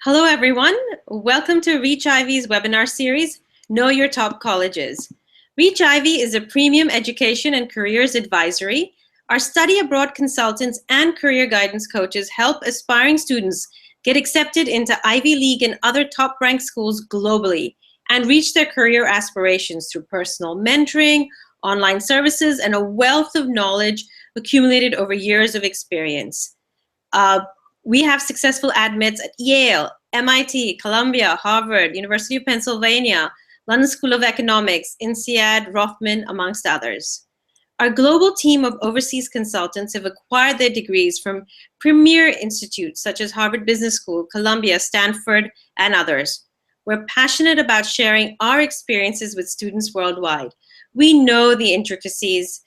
Hello, everyone. Welcome to ReachIvy's webinar series, Know Your Top Colleges. ReachIvy is a premium education and careers advisory. Our study abroad consultants and career guidance coaches help aspiring students get accepted into Ivy League and other top-ranked schools globally and reach their career aspirations through personal mentoring, online services, and a wealth of knowledge accumulated over years of experience. We have successful admits at Yale, MIT, Columbia, Harvard, University of Pennsylvania, London School of Economics, INSEAD, Rothman, amongst others. Our global team of overseas consultants have acquired their degrees from premier institutes such as Harvard Business School, Columbia, Stanford, and others. We're passionate about sharing our experiences with students worldwide. We know the intricacies,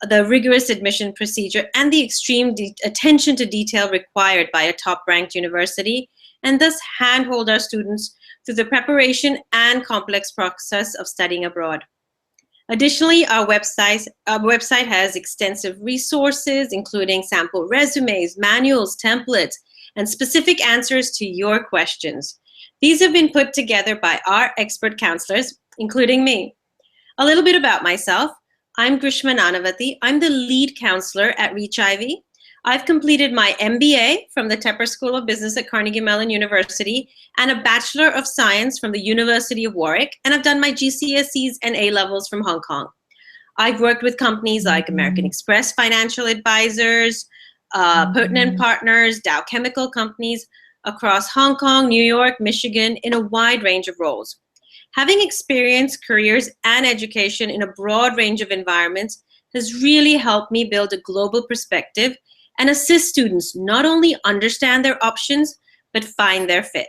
the rigorous admission procedure, and the extreme attention to detail required by a top-ranked university, and thus handhold our students through the preparation and complex process of studying abroad. Additionally, our website has extensive resources, including sample resumes, manuals, templates, and specific answers to your questions. These have been put together by our expert counselors, including me. A little bit about myself. I'm Grishma Nanavati. I'm the lead counselor at ReachIvy. I've completed my MBA from the Tepper School of Business at Carnegie Mellon University and a Bachelor of Science from the University of Warwick, and I've done my GCSEs and A-levels from Hong Kong. I've worked with companies like American Express Financial Advisors, Pertinent Partners, Dow Chemical Companies across Hong Kong, New York, Michigan, in a wide range of roles. Having experienced careers and education in a broad range of environments has really helped me build a global perspective and assist students not only understand their options, but find their fit.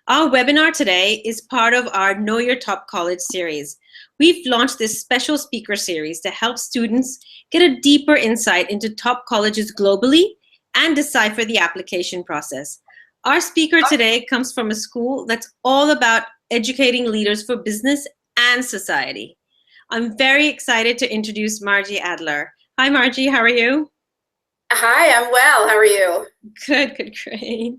Our webinar today is part of our Know Your Top College series. We've launched this special speaker series to help students get a deeper insight into top colleges globally and decipher the application process. Our speaker today comes from a school that's all about educating leaders for business and society. I'm very excited to introduce Margie Adler. Hi, Margie, how are you? Hi, I'm well. How are you? Good, great.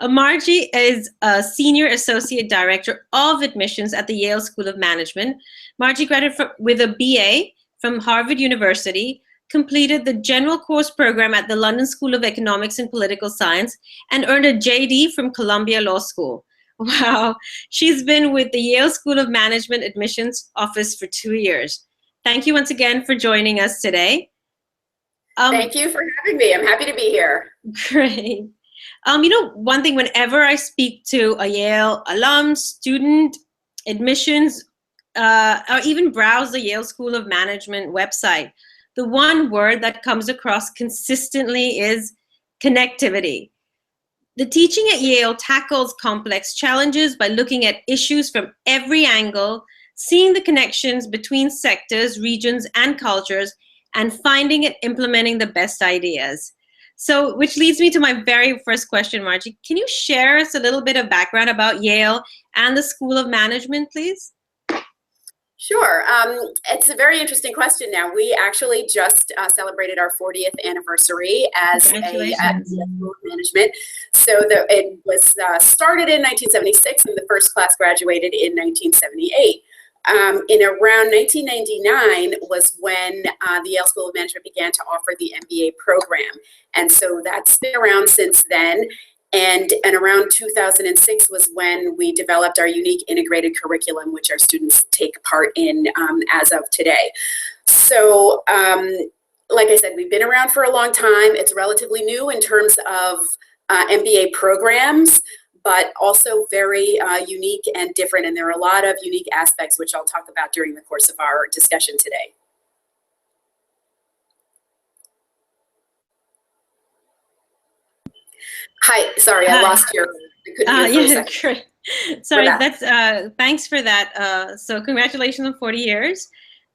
Margie is a Senior Associate Director of Admissions at the Yale School of Management. Margie graduated with a BA from Harvard University, completed the General Course Program at the London School of Economics and Political Science, and earned a JD from Columbia Law School. Wow, she's been with the Yale School of Management Admissions Office for 2 years. Thank you once again for joining us today. Thank you for having me. I'm happy to be here. Great. You know, one thing, whenever I speak to a Yale alum, student, admissions, or even browse the Yale School of Management website, the one word that comes across consistently is connectivity. The teaching at Yale tackles complex challenges by looking at issues from every angle, seeing the connections between sectors, regions, and cultures, and finding and implementing the best ideas. So, which leads me to my very first question, Margie. Can you share us a little bit of background about Yale and the School of Management, please? Sure. It's a very interesting question now. We actually just celebrated our 40th anniversary as a School of Management. So it was started in 1976, and the first class graduated in 1978. In around 1999 was when the Yale School of Management began to offer the MBA program. And so that's been around since then. And around 2006 was when we developed our unique integrated curriculum, which our students take part in as of today. So like I said, we've been around for a long time. It's relatively new in terms of MBA programs, but also very unique and different. And there are a lot of unique aspects, which I'll talk about during the course of our discussion today. Hi, sorry, I lost your, I couldn't hear for a second. Great. Sorry, that's, thanks for that. So congratulations on 40 years.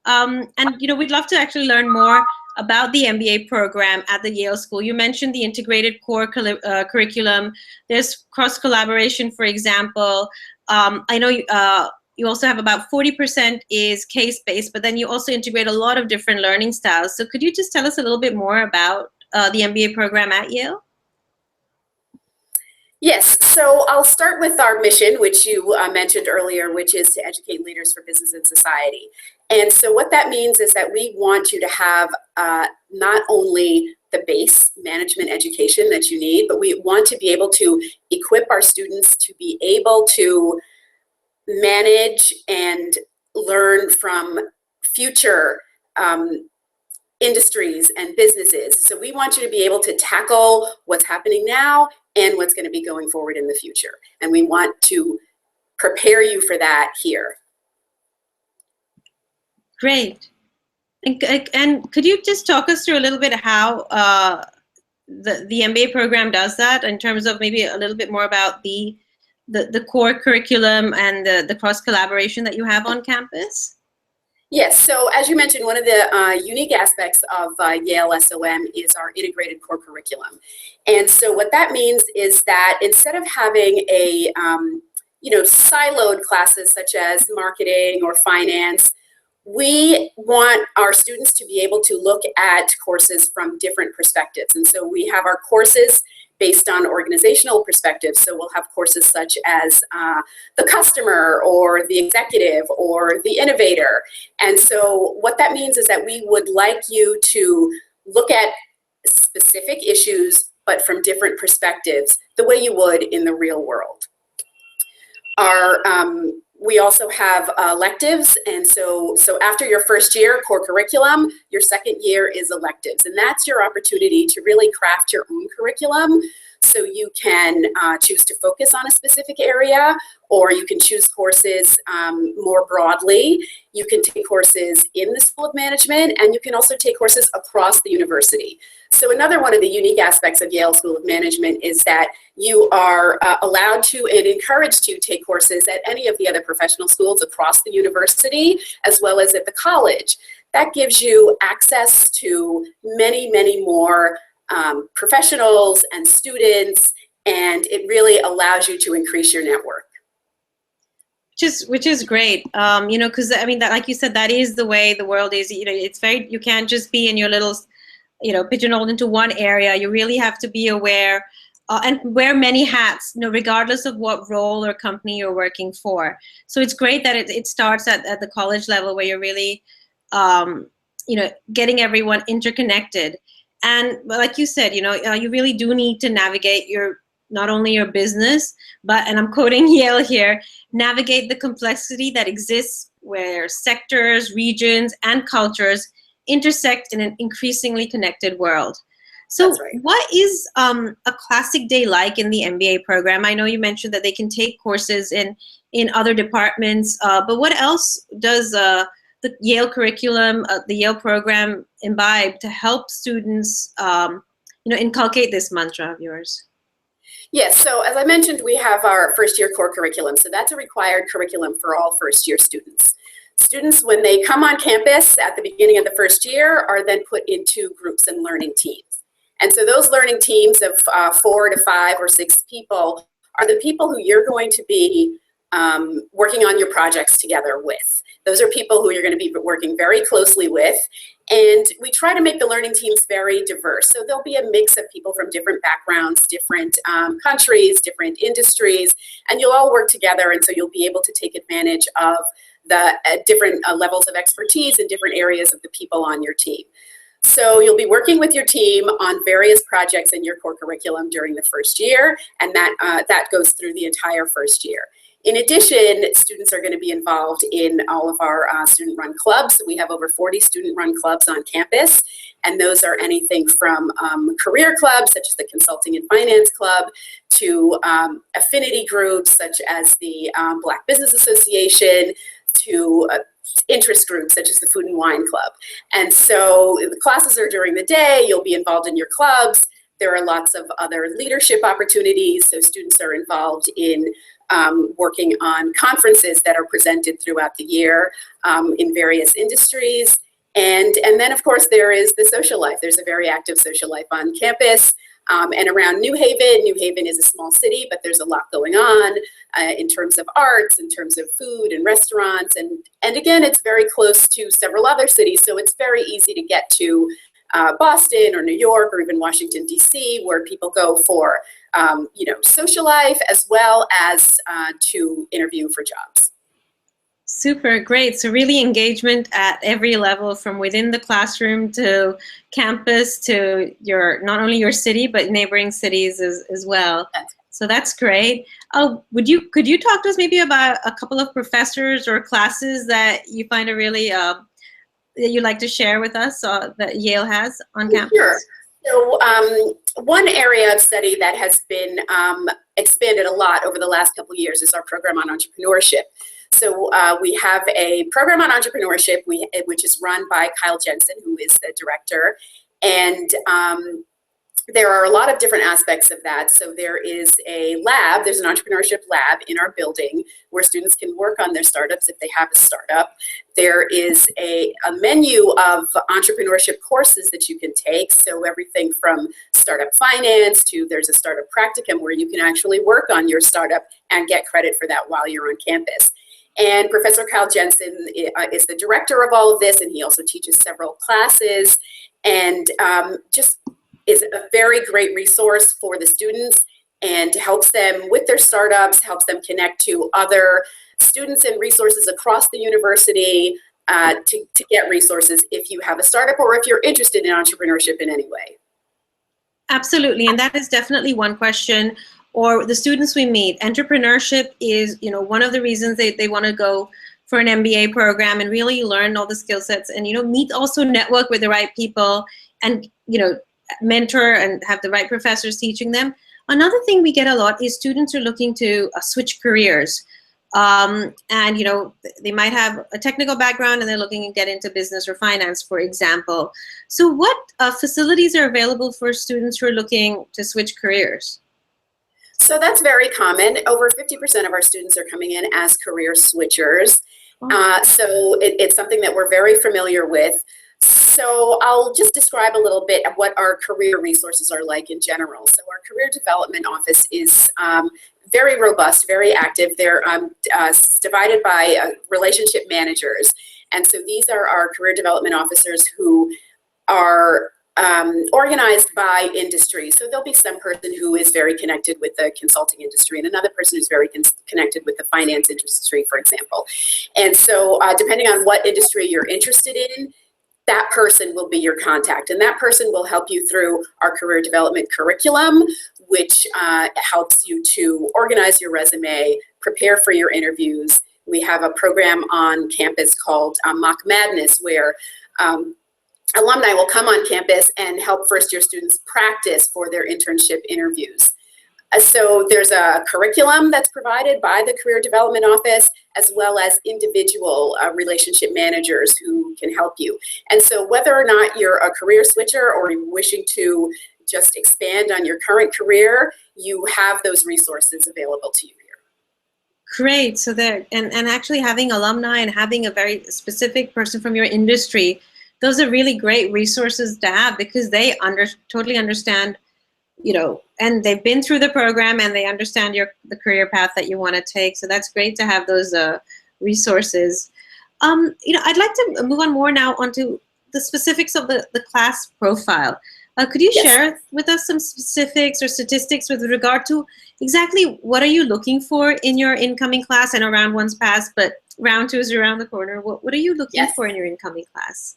And you know, we'd love to actually learn more about the MBA program at the Yale School. You mentioned the integrated core curriculum. There's cross-collaboration, for example. I know you also have about 40% is case-based, but then you also integrate a lot of different learning styles. So could you just tell us a little bit more about the MBA program at Yale? Yes, so I'll start with our mission, which you mentioned earlier, which is to educate leaders for business and society. And so what that means is that we want you to have not only the base management education that you need, but we want to be able to equip our students to be able to manage and learn from future industries and businesses. So we want you to be able to tackle what's happening now and what's going to be going forward in the future. And we want to prepare you for that here. Great. And could you just talk us through a little bit how the MBA program does that, in terms of maybe a little bit more about the core curriculum and the cross collaboration that you have on campus? Yes, so as you mentioned, one of the unique aspects of Yale SOM is our integrated core curriculum. And so what that means is that instead of having a, siloed classes such as marketing or finance, we want our students to be able to look at courses from different perspectives. And so we have our courses based on organizational perspectives. So we'll have courses such as the customer or the executive or the innovator. And so what that means is that we would like you to look at specific issues, but from different perspectives, the way you would in the real world. We also have electives, and so after your first year core curriculum, your second year is electives, and that's your opportunity to really craft your own curriculum. So you can choose to focus on a specific area, or you can choose courses more broadly. You can take courses in the School of Management, and you can also take courses across the university. So another one of the unique aspects of Yale School of Management is that you are allowed to and encouraged to take courses at any of the other professional schools across the university, as well as at the college. That gives you access to many, many more professionals and students, and it really allows you to increase your network. Which is great, because I mean, that, like you said, that is the way the world is. It's you can't just be in your little, pigeonholed into one area. You really have to be aware and wear many hats, regardless of what role or company you're working for. So it's great that it starts at the college level, where you're really, getting everyone interconnected. And like you said, you really do need to navigate not only your business, but, and I'm quoting Yale here, navigate the complexity that exists where sectors, regions, and cultures intersect in an increasingly connected world. So That's right. What is a classic day like in the MBA program? I know you mentioned that they can take courses in other departments, but what else does the Yale curriculum, the Yale program imbibe to help students, inculcate this mantra of yours? Yes, so as I mentioned, we have our first year core curriculum. So that's a required curriculum for all first year students. Students, when they come on campus at the beginning of the first year, are then put into groups and learning teams. And so those learning teams of 4 to 5 or 6 people are the people who you're going to be working on your projects together with. Those are people who you're going to be working very closely with. And we try to make the learning teams very diverse. So there'll be a mix of people from different backgrounds, different countries, different industries, and you'll all work together. And so you'll be able to take advantage of the different levels of expertise in different areas of the people on your team. So you'll be working with your team on various projects in your core curriculum during the first year, and that goes through the entire first year. In addition, students are going to be involved in all of our student-run clubs. We have over 40 student-run clubs on campus, and those are anything from career clubs, such as the Consulting and Finance Club, to affinity groups, such as the Black Business Association, to interest groups, such as the Food and Wine Club. And so the classes are during the day. You'll be involved in your clubs. There are lots of other leadership opportunities, so students are involved in working on conferences that are presented throughout the year in various industries. And then, of course, there is the social life. There's a very active social life on campus and around New Haven. New Haven is a small city, but there's a lot going on in terms of arts, in terms of food and restaurants. And again, it's very close to several other cities, so it's very easy to get to Boston or New York or even Washington, D.C., where people go for social life as well as to interview for jobs. Super great. So really engagement at every level, from within the classroom to campus to not only your city, but neighboring cities as well. So that's great. Oh, could you talk to us maybe about a couple of professors or classes that you find are really that you'd like to share with us that Yale has on campus? Sure. So one area of study that has been expanded a lot over the last couple of years is our program on entrepreneurship. So we have a program on entrepreneurship, which is run by Kyle Jensen, who is the director. And there are a lot of different aspects of that. So there is a lab, there's an entrepreneurship lab in our building where students can work on their startups if they have a startup. There is a menu of entrepreneurship courses that you can take. So everything from startup finance to there's a startup practicum where you can actually work on your startup and get credit for that while you're on campus. And Professor Kyle Jensen is the director of all of this, and he also teaches several classes, and just is a very great resource for the students and helps them with their startups, helps them connect to other students and resources across the university to get resources if you have a startup or if you're interested in entrepreneurship in any way. Absolutely, and that is definitely one question. Or the students we meet, entrepreneurship is, one of the reasons they want to go for an MBA program and really learn all the skill sets and, also network with the right people and, mentor and have the right professors teaching them. Another thing we get a lot is students are looking to switch careers. And, they might have a technical background and they're looking to get into business or finance, for example. So what facilities are available for students who are looking to switch careers? So that's very common. Over 50% of our students are coming in as career switchers. So it's something that we're very familiar with. So I'll just describe a little bit of what our career resources are like in general. So our career development office is very robust, very active. They're divided by relationship managers. And so these are our career development officers who are organized by industry. So there'll be some person who is very connected with the consulting industry and another person who's very connected with the finance industry, for example. And so depending on what industry you're interested in, that person will be your contact. And that person will help you through our career development curriculum, which helps you to organize your resume, prepare for your interviews. We have a program on campus called Mock Madness, where alumni will come on campus and help first-year students practice for their internship interviews. So there's a curriculum that's provided by the Career Development Office, as well as individual relationship managers who can help you. And so whether or not you're a career switcher or you're wishing to just expand on your current career, you have those resources available to you here. Great. So there, and actually having alumni and having a very specific person from your industry, those are really great resources to have because they totally understand, and they've been through the program and they understand the career path that you want to take. So that's great to have those resources. I'd like to move on more now onto the specifics of the class profile. Could you share with us some specifics or statistics with regard to exactly what are you looking for in your incoming class? I know round one's passed, but round two is around the corner. What are you looking for in your incoming class?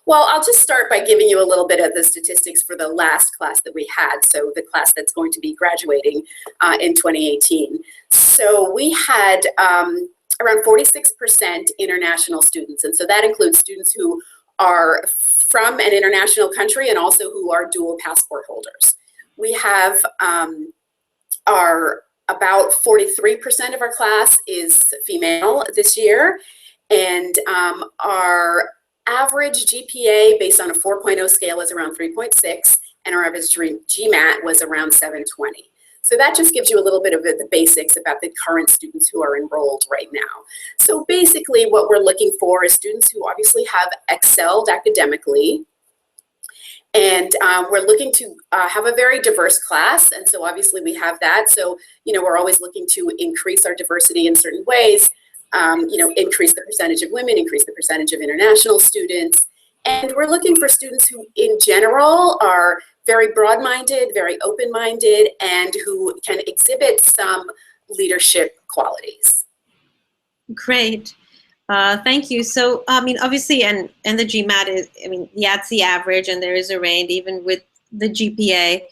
Well, I'll just start by giving you a little bit of the statistics for the last class that we had, so the class that's going to be graduating in 2018. So we had around 46% international students, and so that includes students who are from an international country and also who are dual passport holders. We have about 43% of our class is female this year, and our average GPA based on a 4.0 scale is around 3.6, and our average GMAT was around 720. So that just gives you a little bit of the basics about the current students who are enrolled right now. So basically what we're looking for is students who obviously have excelled academically, and we're looking to have a very diverse class, and so obviously we have that. So, we're always looking to increase our diversity in certain ways. Increase the percentage of women, increase the percentage of international students. And we're looking for students who, in general, are very broad-minded, very open-minded, and who can exhibit some leadership qualities. Great. Thank you. So, I mean, obviously, and the GMAT is, I mean, yeah, it's the average, and there is a range even with the GPA.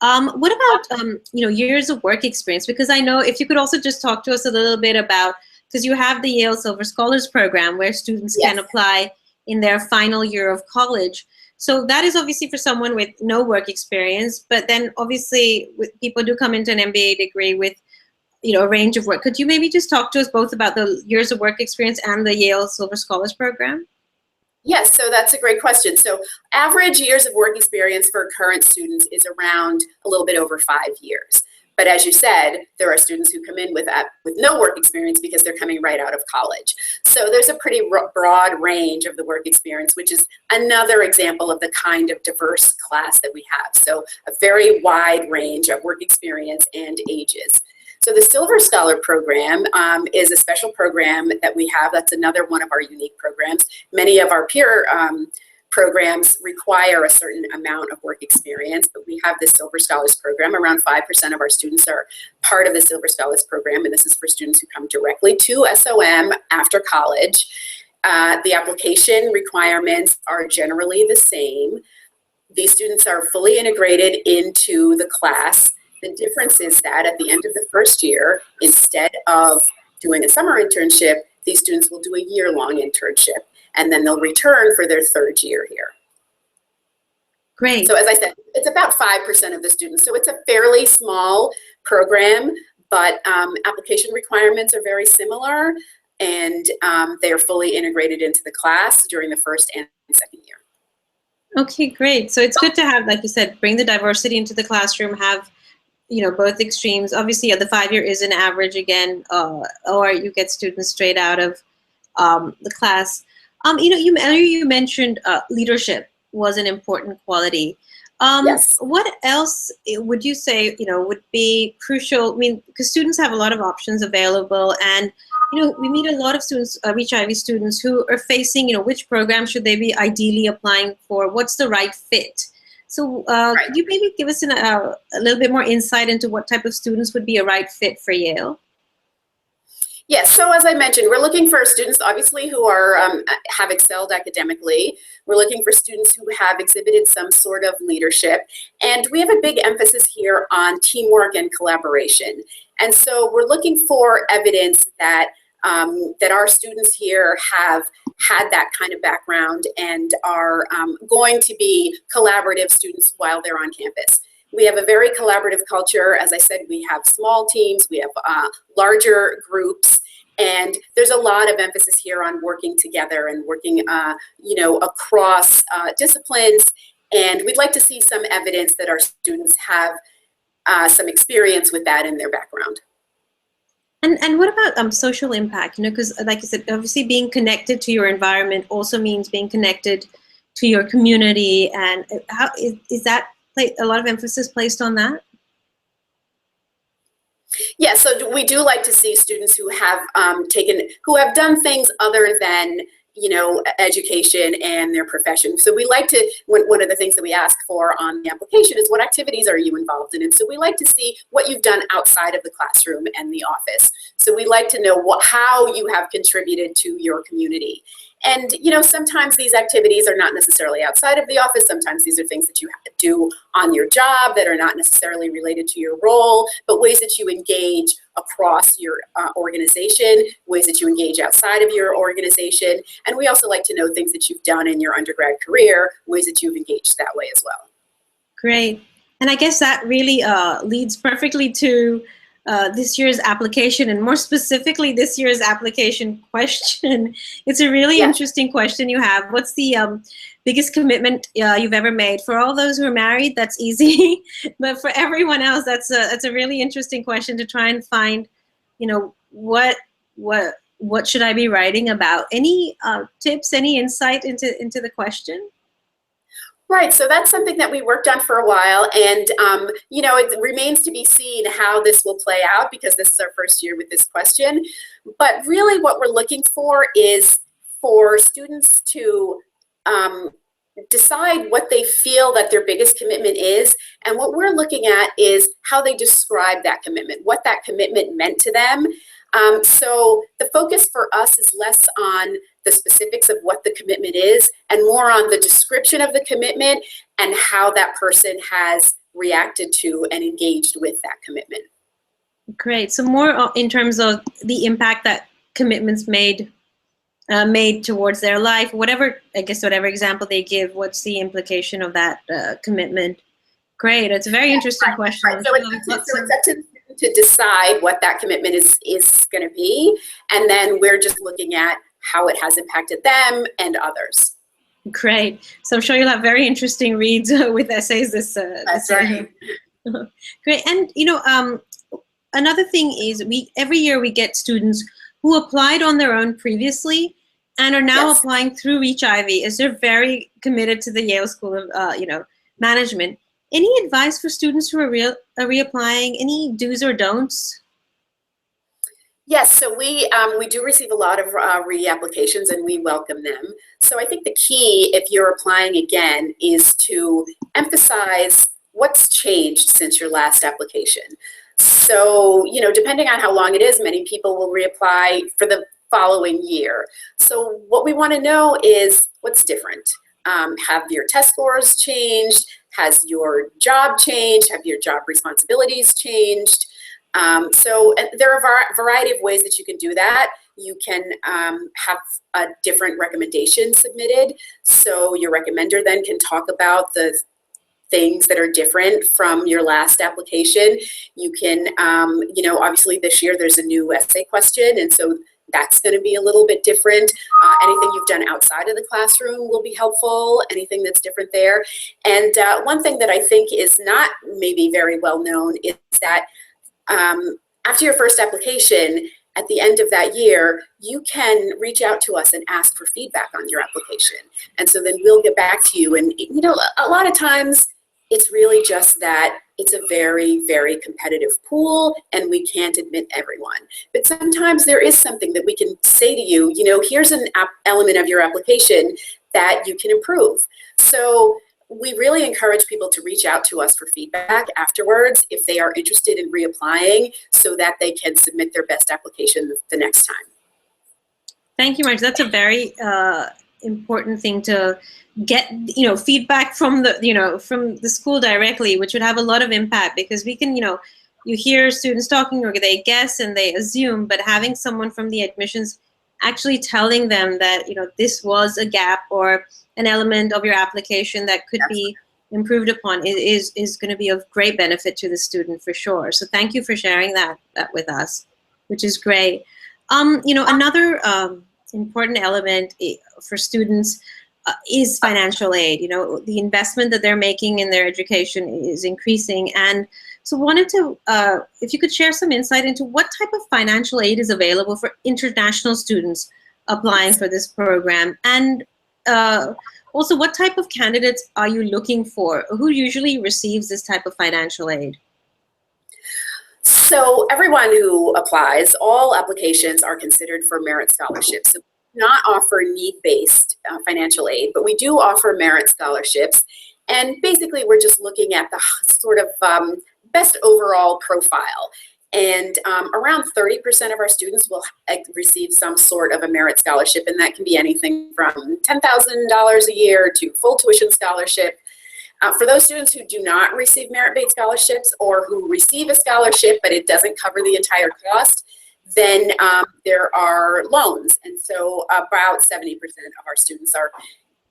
What about, years of work experience? Because I know if you could also just talk to us a little bit about, because you have the Yale Silver Scholars Program where students can apply in their final year of college. So that is obviously for someone with no work experience, but then obviously people do come into an MBA degree with, a range of work. Could you maybe just talk to us both about the years of work experience and the Yale Silver Scholars Program? Yes, so that's a great question. So average years of work experience for current students is around a little bit over 5 years. But as you said, there are students who come in with no work experience because they're coming right out of college. So there's a pretty broad range of the work experience, which is another example of the kind of diverse class that we have. So a very wide range of work experience and ages. So the Silver Scholar Program is a special program that we have. That's another one of our unique programs. Many of our peer programs require a certain amount of work experience, but we have the Silver Scholars Program. Around 5% of our students are part of the Silver Scholars Program, and this is for students who come directly to SOM after college. The application requirements are generally the same. These students are fully integrated into the class. The difference is that at the end of the first year, instead of doing a summer internship, these students will do a year-long internship, and then they'll return for their third year here. Great. So as I said, it's about 5% of the students. So it's a fairly small program, but application requirements are very similar, and they are fully integrated into the class during the first and second year. Okay, great. So it's good to have, like you said, bring the diversity into the classroom, have both extremes. Obviously, the 5-year is an average again, or you get students straight out of the class. You mentioned leadership was an important quality. Yes. What else would you say, would be crucial? I mean, because students have a lot of options available, and we meet a lot of students, ReachIvy students, who are facing, which program should they be ideally applying for? What's the right fit? So could you maybe give us a little bit more insight into what type of students would be a right fit for Yale? Yes, so as I mentioned, we're looking for students, obviously, who have excelled academically. We're looking for students who have exhibited some sort of leadership. And we have a big emphasis here on teamwork and collaboration. And so we're looking for evidence that that our students here have had that kind of background and are going to be collaborative students while they're on campus. We have a very collaborative culture. As I said, we have small teams, we have larger groups, and there's a lot of emphasis here on working together and working, across disciplines. And we'd like to see some evidence that our students have some experience with that in their background. And what about social impact? Because like you said, obviously being connected to your environment also means being connected to your community. And how is that a lot of emphasis placed on that? Yeah, so we do like to see students who have who have done things other than education and their profession. So we like to, one of the things that we ask for on the application is what activities are you involved in? And so we like to see what you've done outside of the classroom and the office. So we like to know how you have contributed to your community. And sometimes these activities are not necessarily outside of the office. Sometimes these are things that you have to do on your job that are not necessarily related to your role, but ways that you engage across your organization, ways that you engage outside of your organization. And we also like to know things that you've done in your undergrad career, ways that you've engaged that way as well. Great. And I guess that really leads perfectly to this year's application, and more specifically this year's application question. It's a really interesting question you have. What's the biggest commitment you've ever made? For all those who are married, that's easy, but for everyone else, that's a really interesting question to try and find, what should I be writing about? Any tips, any insight into the question? Right, so that's something that we worked on for a while, and it remains to be seen how this will play out because this is our first year with this question. But really what we're looking for is for students to decide what they feel that their biggest commitment is. And what we're looking at is how they describe that commitment, what that commitment meant to them. So the focus for us is less on the specifics of what the commitment is and more on the description of the commitment and how that person has reacted to and engaged with that commitment. Great. So more in terms of the impact that commitments made towards their life, whatever example they give, what's the implication of that commitment? Great. It's a very interesting question. Right. So it's up to the student to decide what that commitment is going to be, and then we're just looking at how it has impacted them and others. Great. So I'm sure you'll have very interesting reads with essays this right. Great. And another thing is every year we get students who applied on their own previously and are now applying through ReachIvy, as they're very committed to the Yale School of Management. Any advice for students who are reapplying? Any do's or don'ts? Yes, so we do receive a lot of reapplications, and we welcome them. So I think the key, if you're applying again, is to emphasize what's changed since your last application. So, depending on how long it is, many people will reapply for the following year. So what we want to know is what's different. Have your test scores changed? Has your job changed? Have your job responsibilities changed? So there are a variety of ways that you can do that. You can have a different recommendation submitted. So your recommender then can talk about the things that are different from your last application. You can, obviously this year there's a new essay question, and so that's going to be a little bit different. Anything you've done outside of the classroom will be helpful, anything that's different there. And one thing that I think is not maybe very well known is that after your first application, at the end of that year, you can reach out to us and ask for feedback on your application. And so then we'll get back to you. And, a lot of times it's really just that it's a very, very competitive pool and we can't admit everyone. But sometimes there is something that we can say to you, here's an element of your application that you can improve. So we really encourage people to reach out to us for feedback afterwards if they are interested in reapplying, so that they can submit their best application the next time. Thank you, Margie. That's a very important thing to get, feedback from the school directly, which would have a lot of impact, because we can, you hear students talking, or they guess and they assume, but having someone from the admissions actually telling them that, this was a gap or an element of your application that could be improved upon is going to be of great benefit to the student for sure. So thank you for sharing that with us, which is great. Another important element for students is financial aid. The investment that they're making in their education is increasing. And so wanted to, if you could share some insight into what type of financial aid is available for international students applying for this program, and also what type of candidates are you looking for? Who usually receives this type of financial aid? So everyone who applies, all applications are considered for merit scholarships. So we do not offer need-based financial aid, but we do offer merit scholarships. And basically we're just looking at the sort of best overall profile. And around 30% of our students will receive some sort of a merit scholarship, and that can be anything from $10,000 a year to full tuition scholarship. For those students who do not receive merit-based scholarships, or who receive a scholarship but it doesn't cover the entire cost, then there are loans. And so about 70% of our students are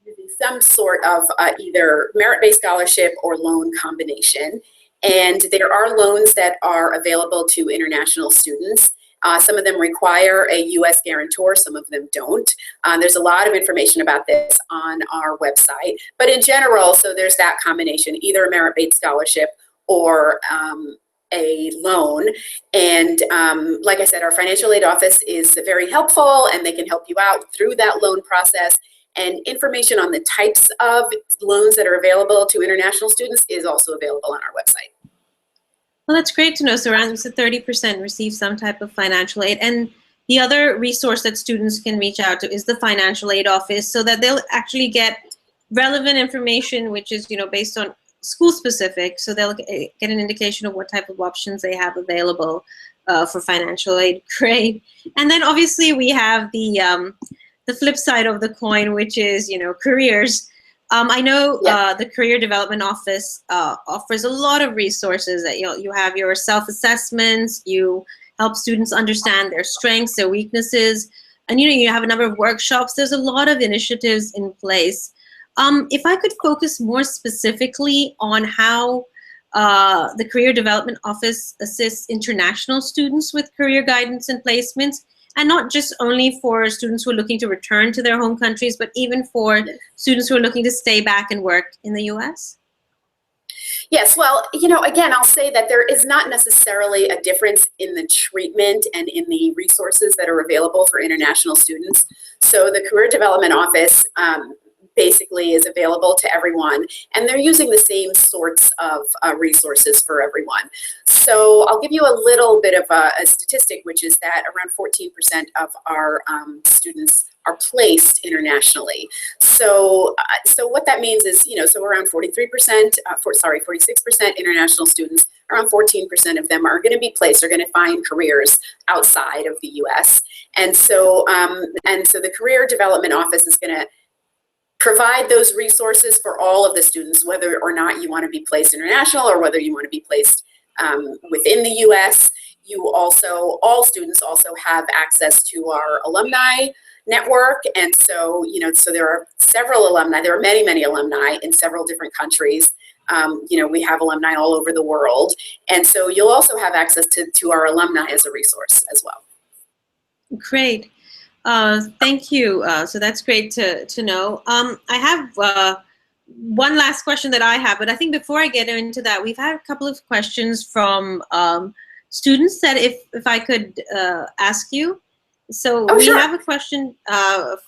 using some sort of either merit-based scholarship or loan combination. And there are loans that are available to international students. Some of them require a U.S. guarantor, some of them don't. There's a lot of information about this on our website. But in general, so there's that combination, either a merit-based scholarship or a loan. And like I said, our financial aid office is very helpful, and they can help you out through that loan process. And information on the types of loans that are available to international students is also available on our website. Well, that's great to know. So around 30% receive some type of financial aid. And the other resource that students can reach out to is the financial aid office, so that they'll actually get relevant information, which is, based on school specific. So they'll get an indication of what type of options they have available for financial aid. Great. And then obviously we have the flip side of the coin, which is, careers. I know the Career Development Office offers a lot of resources. That you have your self-assessments, you help students understand their strengths, their weaknesses, and you have a number of workshops. There's a lot of initiatives in place. If I could focus more specifically on how the Career Development Office assists international students with career guidance and placements, and not just only for students who are looking to return to their home countries, but even for students who are looking to stay back and work in the US? Yes, well, again, I'll say that there is not necessarily a difference in the treatment and in the resources that are available for international students. So the Career Development Office basically is available to everyone, and they're using the same sorts of resources for everyone. So I'll give you a little bit of a statistic, which is that around 14% of our students are placed internationally. So what that means is, so around 46% international students, around 14% of them are going to be placed, are going to find careers outside of the US. And so the Career Development Office is going to provide those resources for all of the students, whether or not you want to be placed international or whether you want to be placed within the US. All students also have access to our alumni network. And so, so there are several alumni, there are many, many alumni in several different countries. We have alumni all over the world. And so you'll also have access to our alumni as a resource as well. Great. Thank you. So that's great to know. I have one last question that I have, but I think before I get into that, we've had a couple of questions from students that if I could ask you. So we sure. have a question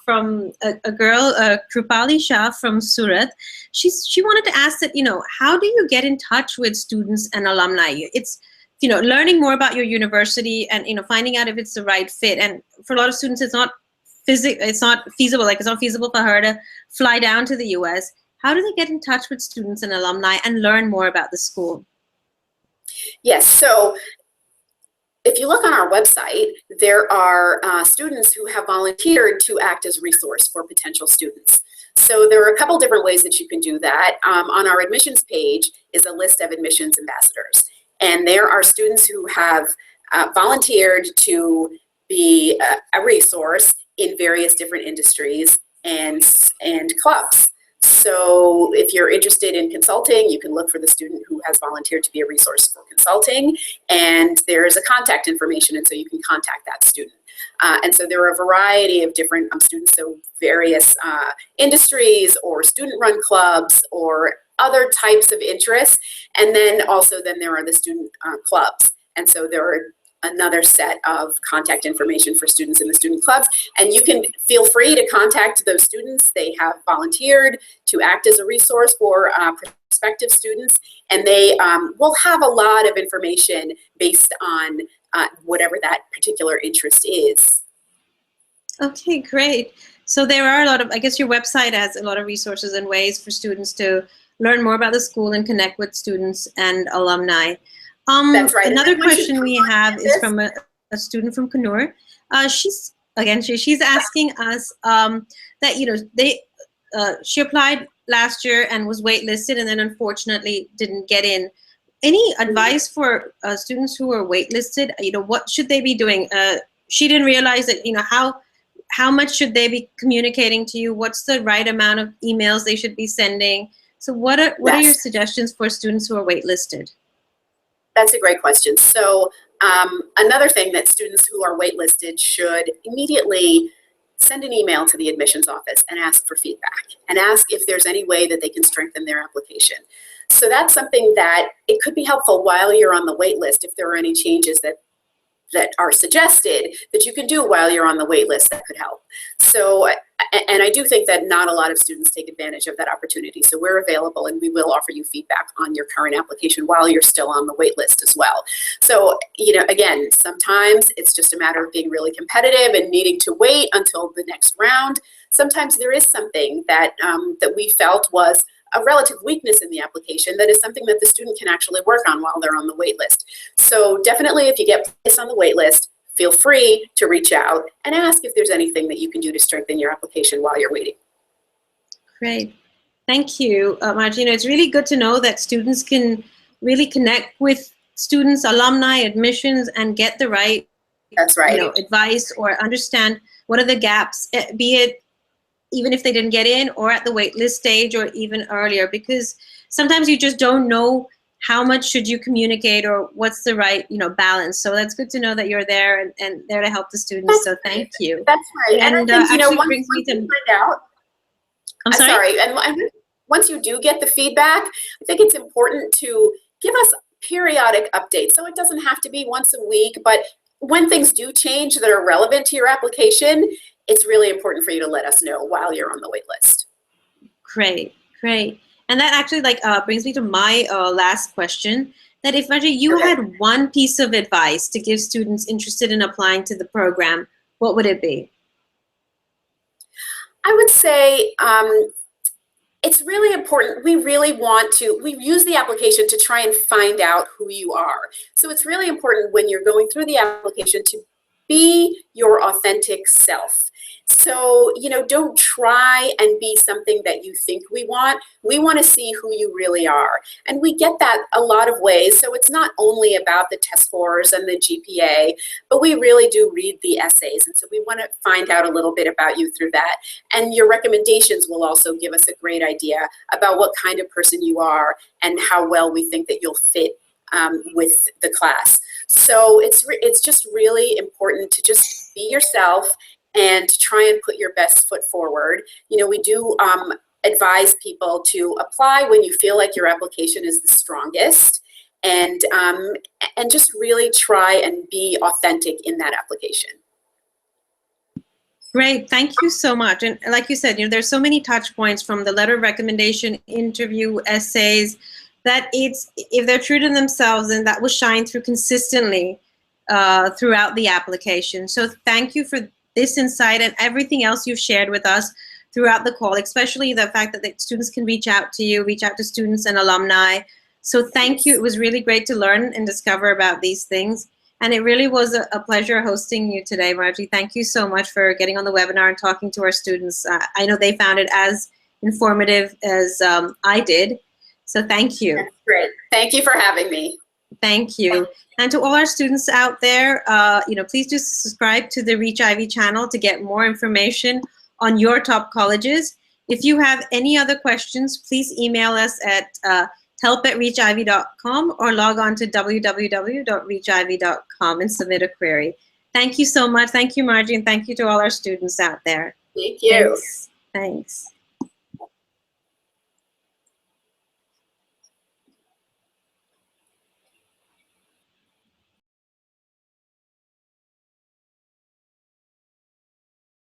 from a girl, Krupali Shah from Surat. She wanted to ask that, how do you get in touch with students and alumni? It's learning more about your university and, finding out if it's the right fit. And for a lot of students, it's not feasible. Like, it's not feasible for her to fly down to the US. How do they get in touch with students and alumni and learn more about the school? Yes, so if you look on our website, there are students who have volunteered to act as a resource for potential students. So there are a couple different ways that you can do that. On our admissions page is a list of admissions ambassadors. And there are students who have volunteered to be a resource in various different industries and clubs. So if you're interested in consulting, you can look for the student who has volunteered to be a resource for consulting, and there's a contact information, and so you can contact that student. And so there are a variety of different students, so various industries or student-run clubs or other types of interests, and then there are the student clubs. And so there are another set of contact information for students in the student clubs, and you can feel free to contact those students. They have volunteered to act as a resource for prospective students, and they will have a lot of information based on whatever that particular interest is. Okay, great. So there are a lot of, I guess your website has a lot of resources and ways for students to learn more about the school and connect with students and alumni. That's right. Another question we have is from a student from Kannur. She's asking us that she applied last year and was waitlisted and then unfortunately didn't get in. Any advice for students who are waitlisted? What should they be doing? She didn't realize that how much should they be communicating to you? What's the right amount of emails they should be sending? So what are your suggestions for students who are waitlisted? That's a great question. So another thing that students who are waitlisted should immediately send an email to the admissions office and ask for feedback and ask if there's any way that they can strengthen their application. So that's something that it could be helpful while you're on the wait list if there are any changes that are suggested that you can do while you're on the wait list that could help. So, and I do think that not a lot of students take advantage of that opportunity. So we're available and we will offer you feedback on your current application while you're still on the wait list as well. So, again, sometimes it's just a matter of being really competitive and needing to wait until the next round. sometimes there is something that, that we felt was a relative weakness in the application that is something that the student can actually work on while they're on the wait list. So definitely, if you get placed on the wait list, feel free to reach out and ask if there's anything that you can do to strengthen your application while you're waiting. Great. Thank you, Margie. It's really good to know that students can really connect with students, alumni, admissions, and get the right, that's right, advice or understand what are the gaps, be it even if they didn't get in or at the wait list stage or even earlier, because sometimes you just don't know how much should you communicate or what's the right, balance. So that's good to know that you're there and there to help the students. So thank you. That's right. And I think, actually once brings me to find out. I'm sorry. And once you do get the feedback, I think it's important to give us periodic updates. So it doesn't have to be once a week, but when things do change that are relevant to your application, it's really important for you to let us know while you're on the wait list. Great, great. And that actually brings me to my last question, that if Margie, you had one piece of advice to give students interested in applying to the program, what would it be? I would say it's really important. We use the application to try and find out who you are. So it's really important when you're going through the application to be your authentic self. So, don't try and be something that you think we want. We want to see who you really are. And we get that a lot of ways. So it's not only about the test scores and the GPA, but we really do read the essays. And so we want to find out a little bit about you through that. And your recommendations will also give us a great idea about what kind of person you are and how well we think that you'll fit with the class. So it's just really important to just be yourself and try and put your best foot forward. We do advise people to apply when you feel like your application is the strongest, and just really try and be authentic in that application. Great, thank you so much. And like you said, there's so many touch points from the letter of recommendation, interview, essays, that if they're true to themselves, then that will shine through consistently throughout the application. So thank you for this insight and everything else you've shared with us throughout the call, especially the fact that the students can reach out to you, reach out to students and alumni. So thank you. It was really great to learn and discover about these things. And it really was a pleasure hosting you today, Margie. Thank you so much for getting on the webinar and talking to our students. I know they found it as informative as I did. So thank you. That's great. Thank you for having me. Thank you. And to all our students out there, please do subscribe to the ReachIvy channel to get more information on your top colleges. If you have any other questions, please email us at help@reachivy.com or log on to www.reachivy.com and submit a query. Thank you so much. Thank you, Margie, and thank you to all our students out there. Thank you. Thanks.